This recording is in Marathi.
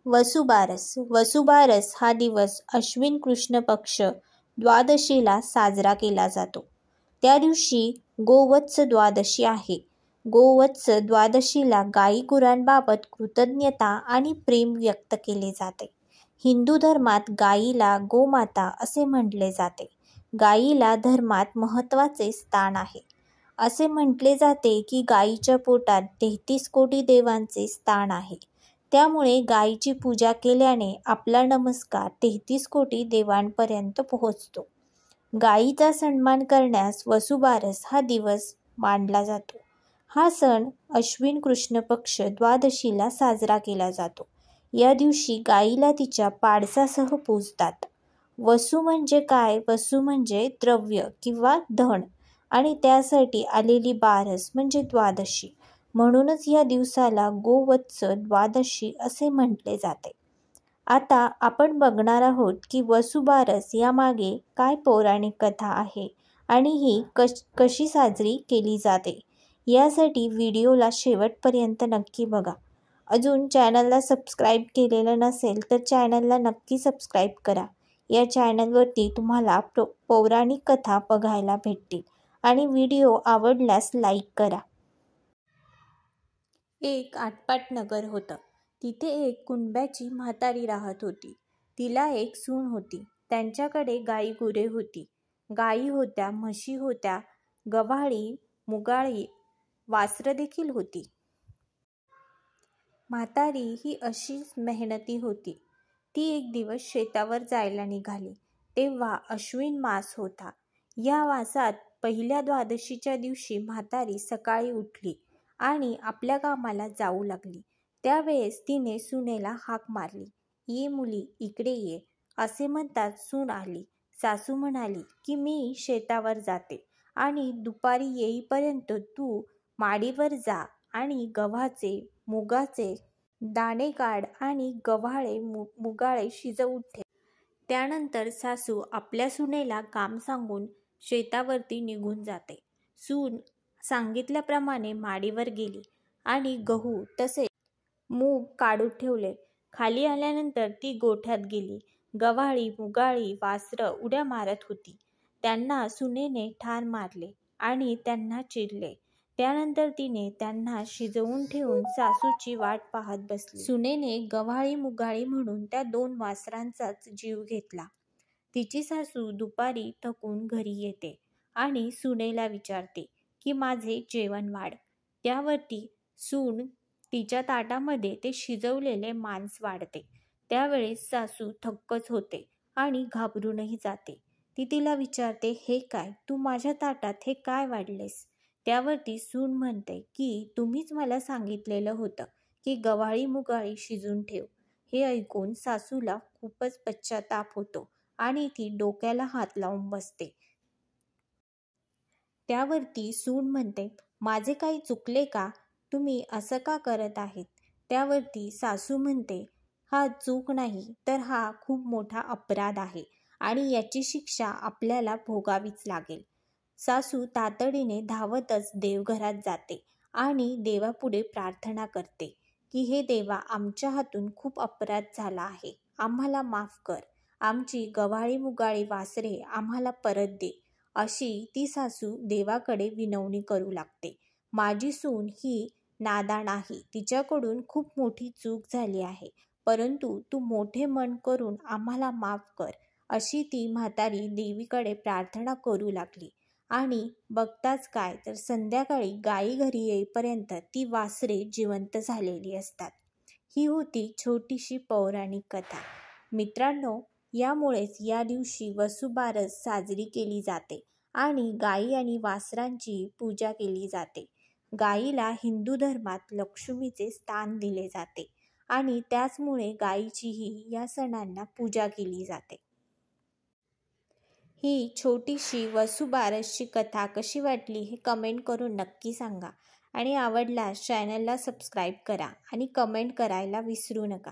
वसुबारस. वसुबारस हा दिवस अश्विन कृष्ण पक्ष द्वादशीला साजरा केला जातो. त्या दिवशी गोवत्स द्वादशी आहे. गोवत्स द्वादशीला गाई गुरांबाबत कृतज्ञता आणि प्रेम व्यक्त केले जाते. हिंदू धर्मात गाईला गोमाता असे म्हटले जाते. गाईला धर्मात महत्त्वाचे स्थान आहे. असे म्हटले जाते की गाईच्या पोटात 33 कोटी देवांचे स्थान आहे. त्यामुळे गायीची पूजा केल्याने आपला नमस्कार 33 कोटी देवांपर्यंत पोहोचतो. गायीचा सन्मान करण्यास वसुबारस हा दिवस मानला जातो. हा सण अश्विन कृष्ण पक्ष द्वादशीला साजरा केला जातो. या दिवशी गायीला तिच्या पाडसासह पूजतात. वसू म्हणजे काय? वसू म्हणजे द्रव्य किंवा धन आणि त्यासाठी आलेली बारस म्हणजे द्वादशी. म्हणूनच या दिवसाला गोवत्स द्वादशी असे म्हटले जाते. आता आपण बघणार आहोत की वसुबारस यामागे काय पौराणिक कथा आहे आणि ही कशी साजरी केली जाते. यासाठी व्हिडिओला शेवटपर्यंत नक्की बघा. अजून चॅनलला सबस्क्राईब केलेलं नसेल तर चॅनलला नक्की सबस्क्राईब करा. या चॅनलवरती तुम्हाला पौराणिक कथा बघायला भेटतील आणि व्हिडिओ आवडल्यास लाईक करा. एक आटपाट नगर होतं. तिथे एक कुणब्याची म्हातारी राहत होती. तिला एक सून होती. त्यांच्याकडे गाई गुरे होती. गाई होत्या, म्हशी होत्या, गव्हाळी, मुगाळी, वासरं देखील होती. म्हातारी ही अशीच मेहनती होती. ती एक दिवस शेतावर जायला निघाली. तेव्हा अश्विन मास होता. या मासात पहिल्या द्वादशीच्या दिवशी म्हातारी सकाळी उठली आणि आपल्या कामाला जाऊ लागली. त्यावेळेस तिने सुनेला हाक मारली, "ये मुली, इकडे ये." असे म्हणताच सून आली. सासू म्हणाली की मी शेतावर जाते आणि दुपारी येईपर्यंत तू माडीवर जा आणि गव्हाचे, मुगाचे दाणे काढ आणि गव्हाळे मुगाळे शिजवून ठेव. त्यानंतर सासू आपल्या सुनेला काम सांगून शेतावरती निघून जाते. सून सांगितल्याप्रमाणे माडीवर गेली आणि गहू तसेच मूग काढून ठेवले. खाली आल्यानंतर ती गोठ्यात गेली. गव्हाळी, मुगाळी, वासरं उड्या मारत होती. त्यांना सुनेने ठार मारले आणि त्यांना चिरले. त्यानंतर तिने त्यांना शिजवून ठेवून सासूची वाट पाहत बसली. सुनेने गव्हाळी मुगाळी म्हणून त्या 2 वासरांचाच जीव घेतला. तिची सासू दुपारी थकून घरी येते आणि सुनेला विचारते की माझे जेवण वाढ. त्यावरती सून तिच्या ताटामध्ये ते शिजवलेले मांस वाढते. त्यावेळेस सासू थक्कच होते आणि घाबरूनही जाते. ती तिला विचारते, "हे काय? तू माझ्या ताटात हे काय वाढलेस?" त्यावरती सून म्हणते की तुम्हीच मला सांगितलेलं होतं की गव्हाळी मुगाळी शिजून ठेव. हे ऐकून सासूला खूपच पश्चाताप होतो आणि ती डोक्याला हात लावून बसते. त्यावरती सून म्हणते, "माझे काही चुकले का? तुम्ही असं का करत आहेत?" त्यावरती सासू म्हणते, "हा चूक नाही तर हा खूप मोठा अपराध आहे आणि याची शिक्षा आपल्याला भोगावीच लागेल." सासू तातडीने धावतच देवघरात जाते आणि देवापुढे प्रार्थना करते की हे देवा, आमच्या हातून खूप अपराध झाला आहे. आम्हाला माफ कर. आमची गव्हाळी मुगाळी वासरे आम्हाला परत दे. अशी ती सासू देवाकडे विनवणी करू लागते. माझी सून ही नादान आहे. तिच्याकडून खूप मोठी चूक झाली आहे. परंतु तू मोठे मन करून आम्हाला माफ कर. अशी ती म्हातारी देवीकडे प्रार्थना करू लागली. आणि बघताच काय तर संध्याकाळी गायी घरी येईपर्यंत ती वासरे जिवंत झालेली असतात. ही होती छोटीशी पौराणिक कथा. मित्रांनो, यामुळेच या दिवशी वसुबारस साजरी केली जाते आणि गायी आणि वासरांची पूजा केली जाते. गायीला हिंदू धर्मात लक्ष्मीचे स्थान दिले जाते आणि त्याचमुळे गायीचीही या सणांना पूजा केली जाते. ही छोटीशी वसुबारसची कथा कशी वाटली हे कमेंट करून नक्की सांगा आणि आवडल्यास चॅनलला सबस्क्राईब करा आणि कमेंट करायला विसरू नका.